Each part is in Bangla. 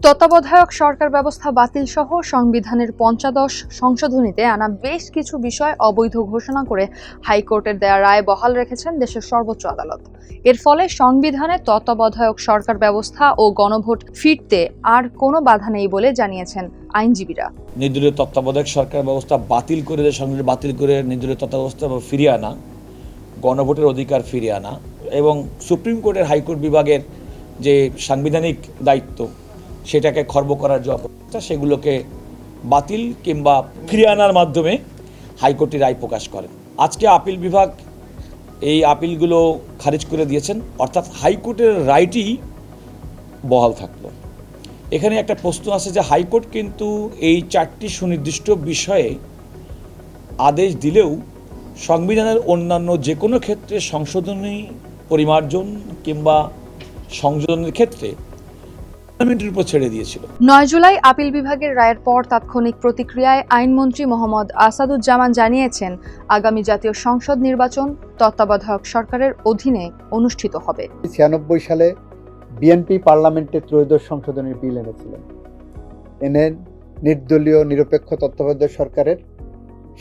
তত্ত্বাবধায়ক সরকার ব্যবস্থা বাতিল সহ সংবিধানের ৫৫ সংশোধনীতে আনা বেশ কিছু বিষয় অবৈধ ঘোষণা করে হাইকোর্টের দেয়া রায় বহাল রেখেছেন দেশের সর্বোচ্চ আদালত। এর ফলে সংবিধানে তত্ত্বাবধায়ক সরকার ব্যবস্থা ও গণভোট ফিরতে আর কোনো বাধা নেই বলে জানিয়েছেন আইনজীবীরা। নির্দলীয় তত্ত্বাবধায়ক সরকার ব্যবস্থা বাতিল করে নির্দলীয় তত্ত্বাবস্থা ফিরিয়ে আনা, গণভোটের অধিকার ফিরিয়ে আনা এবং সুপ্রিম কোর্টের হাইকোর্ট বিভাগের যে সাংবিধানিক দায়িত্ব সেটাকে খর্ব করার যে অপচেষ্টা, সেগুলোকে বাতিল কিংবা ফিরিয়ে আনার মাধ্যমে হাইকোর্টে রায় প্রকাশ করেন। আজকে আপিল বিভাগ এই আপিলগুলো খারিজ করে দিয়েছেন, অর্থাৎ হাইকোর্টের রায়টি বহাল থাকলো। এখানে একটা প্রশ্ন আছে যে হাইকোর্ট কিন্তু এই 4টি সুনির্দিষ্ট বিষয়ে আদেশ দিলেও সংবিধানের অন্যান্য যে কোনো ক্ষেত্রে সংশোধনী, পরিমার্জন কিংবা সংযোজনের ক্ষেত্রে পার্লামেন্টের উপর ছেড়ে দিয়েছিল। ৯ জুলাই আপিল বিভাগের রায়ের পর তাৎক্ষণিক প্রতিক্রিয়ায় আইনমন্ত্রী মোহাম্মদ আসাদুজ্জামান জানিয়েছেন, আগামী জাতীয় সংসদ নির্বাচন তত্ত্বাবধায়ক সরকারের অধীনে অনুষ্ঠিত হবে। ৯৬ সালে বিএনপি পার্লামেন্টে ত্রয়োদশ সংশোধনীর বিল এনেছিলেন। এনে নির্দলীয় নিরপেক্ষ তত্ত্বাবধায়ক সরকারের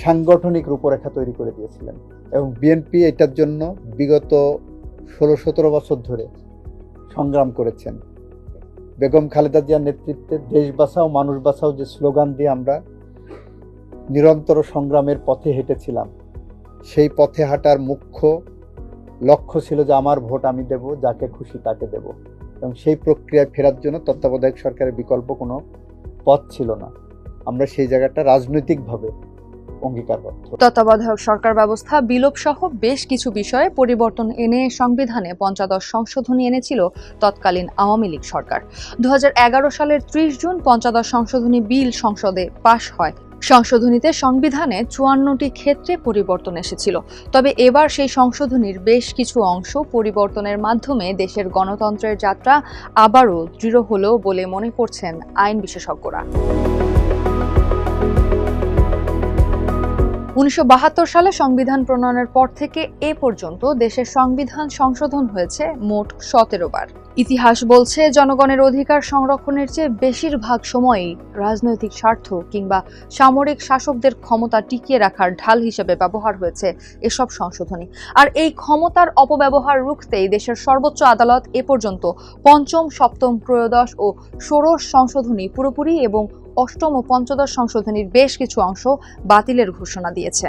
সাংগঠনিক রূপরেখা তৈরি করে দিয়েছিলেন এবং বিএনপি এটার জন্য বিগত ১৬-১৭ বছর ধরে সংগ্রাম করেছেন। বেগম খালেদা জিয়ার নেতৃত্বে দেশ বাঁচাও মানুষ বাঁচাও যে স্লোগান দিয়ে আমরা নিরন্তর সংগ্রামের পথে হেঁটেছিলাম, সেই পথে হাঁটার মুখ্য লক্ষ্য ছিল যে আমার ভোট আমি দেব, যাকে খুশি তাকে দেব, এবং সেই প্রক্রিয়ায় ফেরার জন্য তত্ত্বাবধায়ক সরকারের বিকল্প কোনো পথ ছিল না। আমরা সেই জায়গাটা রাজনৈতিকভাবে অঙ্গীকারবদ্ধ। তত্ত্বাবধায়ক সরকার ব্যবস্থা বিলোপ সহ বেশ কিছু বিষয়ে পরিবর্তন এনে সংবিধানে ৫৫ সংশোধনী এনেছিল তৎকালীন আওয়ামী লীগ সরকার। ২০১১ সালের ৩০ জুন ৫৫ সংশোধনী বিল সংসদে পাশ হয়। সংশোধনীতে সংবিধানে ৫৪টি ক্ষেত্রে পরিবর্তন এসেছিল। তবে এবার সেই সংশোধনীর বেশ কিছু অংশ পরিবর্তনের মাধ্যমে দেশের গণতন্ত্রের যাত্রা আবারও দৃঢ় হলো বলে মনে করছেন আইন বিশেষজ্ঞরা। ১৯৭২ সালে সংবিধান প্রণয়নের পর থেকে এ পর্যন্ত দেশের সংবিধান সংশোধন হয়েছে মোট ১৭ বার। ইতিহাস বলছে, জনগণের অধিকার সংরক্ষণের চেয়ে বেশিরভাগ সময়ই রাজনৈতিক স্বার্থ কিংবা সামরিক শাসকদের ক্ষমতা টিকিয়ে রাখার ঢাল হিসেবে ব্যবহার হয়েছে এসব সংশোধনী। আর এই ক্ষমতার অপব্যবহার রুখতেই দেশের সর্বোচ্চ আদালত এ পর্যন্ত পঞ্চম, সপ্তম, ত্রয়োদশ ও ষোড়শ সংশোধনী পুরোপুরি এবং অষ্টম ও পঞ্চদশ সংশোধনীর বেশ কিছু অংশ বাতিলের ঘোষণা দিয়েছে।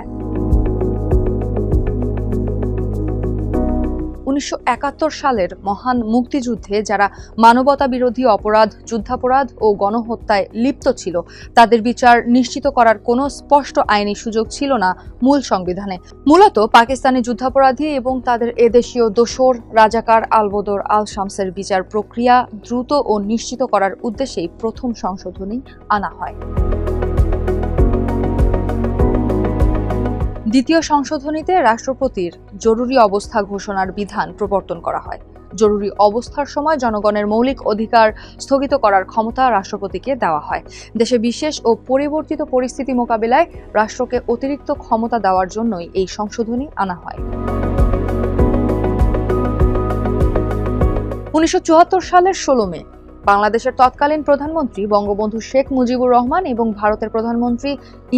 ১৯৭১ সালের মহান মুক্তিযুদ্ধে যারা মানবতা বিরোধী অপরাধ, যুদ্ধাপরাধ ও গণহত্যায় লিপ্ত ছিল, তাদের বিচার নিশ্চিত করার কোনো স্পষ্ট আইনি সুযোগ ছিল না মূল সংবিধানে। মূলত পাকিস্তানি যুদ্ধাপরাধী এবং তাদের এদেশীয় দোসর রাজাকার আলবদর আল শামসের বিচার প্রক্রিয়া দ্রুত ও নিশ্চিত করার উদ্দেশ্যেই প্রথম সংশোধনী আনা হয়। দ্বিতীয় সংশোধনীতে রাষ্ট্রপতির জরুরি অবস্থা ঘোষণার বিধান প্রবর্তন করা হয়। জরুরি অবস্থার সময় জনগণের মৌলিক অধিকার স্থগিত করার ক্ষমতা রাষ্ট্রপতিকে দেওয়া হয়। দেশে বিশেষ ও পরিবর্তিত পরিস্থিতি মোকাবিলায় রাষ্ট্রকে অতিরিক্ত ক্ষমতা দেওয়ার জন্যই এই সংশোধনী আনা হয়। ১৯৭৪ সালের ১৬ মে বাংলাদেশের তৎকালীন প্রধানমন্ত্রী বঙ্গবন্ধু শেখ মুজিবুর রহমান এবং ভারতের প্রধানমন্ত্রী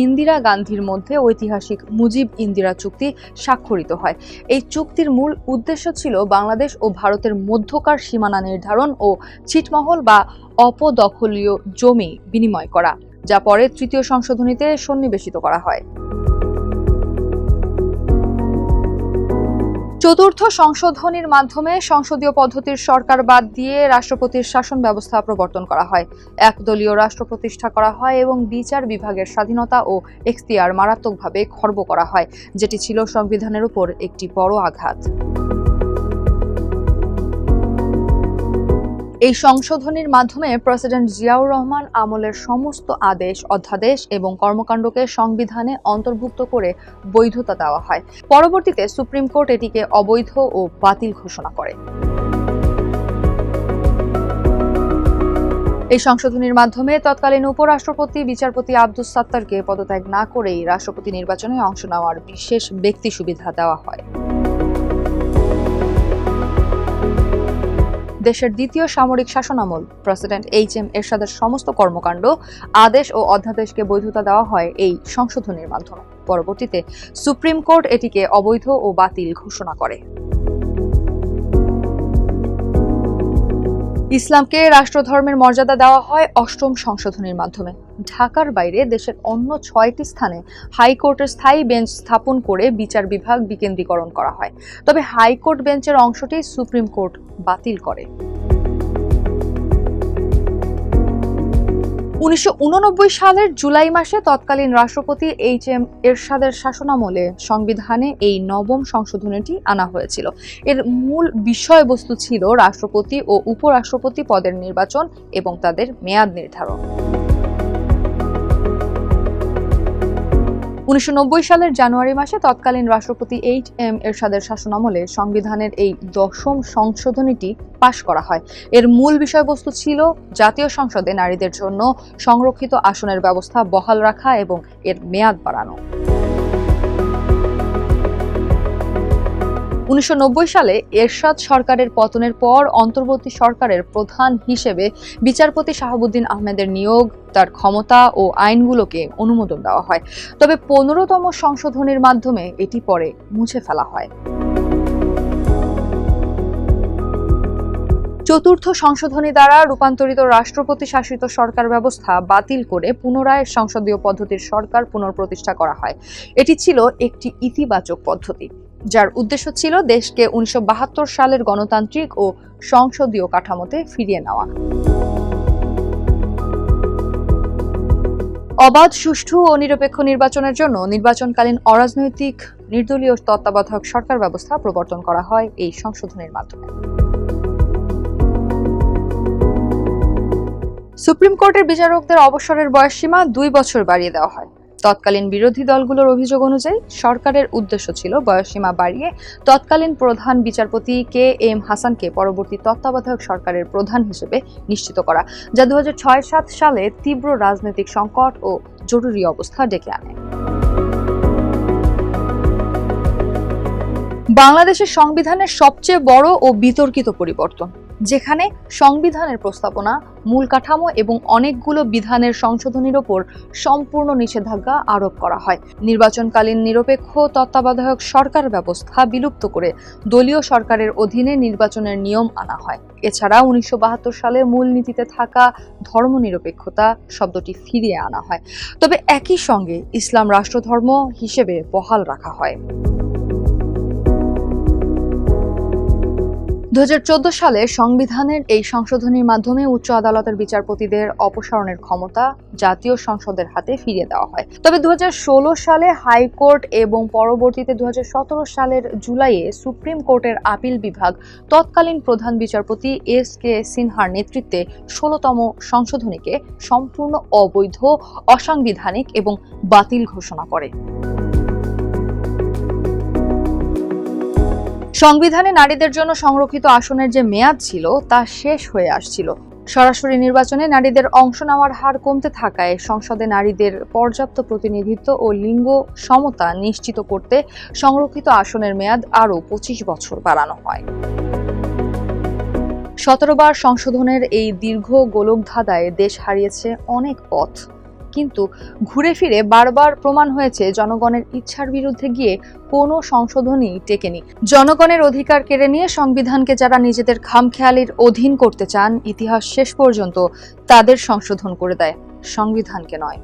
ইন্দিরা গান্ধীর মধ্যে ঐতিহাসিক মুজিব-ইন্দিরা চুক্তি স্বাক্ষরিত হয়। এই চুক্তির মূল উদ্দেশ্য ছিল বাংলাদেশ ও ভারতের মধ্যকার সীমানা নির্ধারণ ও ছিটমহল বা অপদখলীয় জমি বিনিময় করা, যা পরে তৃতীয় সংশোধনীতে সন্নিবেশিত করা হয়। চতুর্থ সংশোধনীর মাধ্যমে সংসদীয় পদ্ধতির সরকার বাদ দিয়ে রাষ্ট্রপতির শাসন ব্যবস্থা প্রবর্তন করা হয়। একদলীয় রাষ্ট্র প্রতিষ্ঠা করা হয় এবং বিচার বিভাগের স্বাধীনতা ও এখতিয়ার মারাত্মকভাবে খর্ব করা হয়, যেটি ছিল সংবিধানের উপর একটি বড় আঘাত। এই সংশোধনীর মাধ্যমে প্রেসিডেন্ট জিয়াউর রহমান আমলের সমস্ত আদেশ, অধ্যাদেশ এবং কর্মকাণ্ডকে সংবিধানে অন্তর্ভুক্ত করে বৈধতা দেওয়া হয়। পরবর্তীতে সুপ্রিম কোর্ট এটিকে অবৈধ ও বাতিল ঘোষণা করে। এই সংশোধনীর মাধ্যমে তৎকালীন উপরাষ্ট্রপতি বিচারপতি আব্দুস সাত্তারকে পদত্যাগ না করেই রাষ্ট্রপতি নির্বাচনে অংশ নেওয়ার বিশেষ ব্যক্তি সুবিধা দেওয়া হয়। দেশের দ্বিতীয় সামরিক শাসনামল প্রেসিডেন্ট এইচ.এম. এরশাদের সমস্ত কর্মকাণ্ড, আদেশ ও অধ্যাদেশকে বৈধতা দেওয়া হয় এই সংশোধনীর মাধ্যমে। পরবর্তীতে সুপ্রিম কোর্ট এটিকে অবৈধ ও বাতিল ঘোষণা করে। ইসলামকে রাষ্ট্রধর্মের মর্যাদা দেওয়া হয় অষ্টম সংশোধনীর মাধ্যমে। ঢাকার বাইরে দেশের অন্য 6টি স্থানে হাইকোর্টের স্থায়ী বেঞ্চ স্থাপন করে বিচার বিভাগ বিকেন্দ্রীকরণ করা হয়। তবে হাইকোর্ট বেঞ্চের অংশটি সুপ্রিম কোর্ট বাতিল করে। 1989 সালের জুলাই মাসে তৎকালীন রাষ্ট্রপতি এইচ.এম. এরশাদের শাসনামলে সংবিধানে এই নবম সংশোধনীটি আনা হয়েছিল। এর মূল বিষয়বস্তু ছিল রাষ্ট্রপতি ও উপরাষ্ট্রপতি পদের নির্বাচন এবং তাদের মেয়াদ নির্ধারণ। 1990 সালের জানুয়ারি মাসে তৎকালীন রাষ্ট্রপতি এইচ.এম. এরশাদের শাসনামলে সংবিধানের এই দশম সংশোধনীটি পাশ করা হয়। এর মূল বিষয়বস্তু ছিল জাতীয় সংসদে নারীদের জন্য সংরক্ষিত আসনের ব্যবস্থা বহাল রাখা এবং এর মেয়াদ বাড়ানো। 1990 সালে এরশাদ সরকারের পতনের পর অন্তর্বর্তী সরকারের প্রধান হিসেবে বিচারপতি শাহাবুদ্দিন আহমেদের নিয়োগ, তার ক্ষমতা ও আইনগুলোকে অনুমোদন দেওয়া হয়। তবে 15তম সংশোধনীর মাধ্যমে এটি পরে মুছে ফেলা হয়। চতুর্থ সংশোধনী দ্বারা রূপান্তরিত রাষ্ট্রপতি শাসিত সরকার ব্যবস্থা বাতিল করে পুনরায় সংসদীয় পদ্ধতির সরকার পুনঃপ্রতিষ্ঠা করা হয়। এটি ছিল একটি ইতিবাচক পদ্ধতি, যার উদ্দেশ্য ছিল দেশকে 1972 সালের গণতান্ত্রিক ও সংসদীয় কাঠামোতে ফিরিয়ে নেওয়া। অবাধ, সুষ্ঠু ও নিরপেক্ষ নির্বাচনের জন্য নির্বাচনকালীন অরাজনৈতিক নির্দলীয় তত্ত্বাবধায়ক সরকার ব্যবস্থা প্রবর্তন করা হয় এই সংশোধনীর মাধ্যমে। সুপ্রিম কোর্টের বিচারকদের অবসরের বয়সসীমা 2 বছর বাড়িয়ে দেওয়া হয়। তৎকালীন বিরোধী দলগুলোর অভিযোগ অনুযায়ী সরকারের উদ্দেশ্য ছিল বয়সসীমা বাড়িয়ে তৎকালীন প্রধান বিচারপতি কে.এম. হাসানকে পরবর্তী তত্ত্বাবধায়ক সরকারের প্রধান হিসেবে নিশ্চিত করা, যা 2006-07 সালে তীব্র রাজনৈতিক সংকট ও জরুরি অবস্থা ডেকে আনে। বাংলাদেশের সংবিধানের সবচেয়ে বড় ও বিতর্কিত পরিবর্তন, যেখানে সংবিধানের প্রস্তাবনা, মূল কাঠামো এবং অনেকগুলো বিধানের সংশোধনীর ওপর সম্পূর্ণ নিষেধাজ্ঞা আরোপ করা হয়। নির্বাচনকালীন নিরপেক্ষ তত্ত্বাবধায়ক সরকার ব্যবস্থা বিলুপ্ত করে দলীয় সরকারের অধীনে নির্বাচনের নিয়ম আনা হয়। এছাড়া 1972 সালে মূলনীতিতে থাকা ধর্মনিরপেক্ষতা শব্দটি ফিরিয়ে আনা হয়, তবে একই সঙ্গে ইসলাম রাষ্ট্রধর্ম হিসেবে বহাল রাখা হয়। 2014 সালে সংবিধানের এই সংশোধনীর মাধ্যমে উচ্চ আদালতের বিচারপতিদের অপসারণের ক্ষমতা জাতীয় সংসদের হাতে ফিরিয়ে দেওয়া হয়। তবে 2016 সালে হাইকোর্ট এবং পরবর্তীতে 2017 সালের জুলাইয়ে সুপ্রিম কোর্টের আপিল বিভাগ তৎকালীন প্রধান বিচারপতি এস.কে. সিনহার নেতৃত্বে 16তম সংশোধনীকে সম্পূর্ণ অবৈধ, অসাংবিধানিক এবং বাতিল ঘোষণা করে। সংবিধানে নারীদের জন্য সংরক্ষিত আসনের যে মেয়াদ ছিল তা শেষ হয়ে আসছিল। সরাসরি নির্বাচনে নারীদের অংশ নেওয়ার হার কমতে থাকায় সংসদে নারীদের পর্যাপ্ত প্রতিনিধিত্ব ও লিঙ্গ সমতা নিশ্চিত করতে সংরক্ষিত আসনের মেয়াদ আরও 25 বছর বাড়ানো হয়। 17 বার সংশোধনের এই দীর্ঘ গোলকধাঁধায় দেশ হারিয়েছে অনেক পথ, কিন্তু ঘুরে ফিরে বারবার প্রমাণ হয়েছে জনগণের ইচ্ছার বিরুদ্ধে গিয়ে কোনো সংশোধনই টেকেনি। জনগণের অধিকার কেড়ে নিয়ে সংবিধানকে যারা নিজেদের খামখেয়ালির অধীন করতে চান, ইতিহাস শেষ পর্যন্ত তাদের সংশোধন করে দেয়, সংবিধানকে নয়।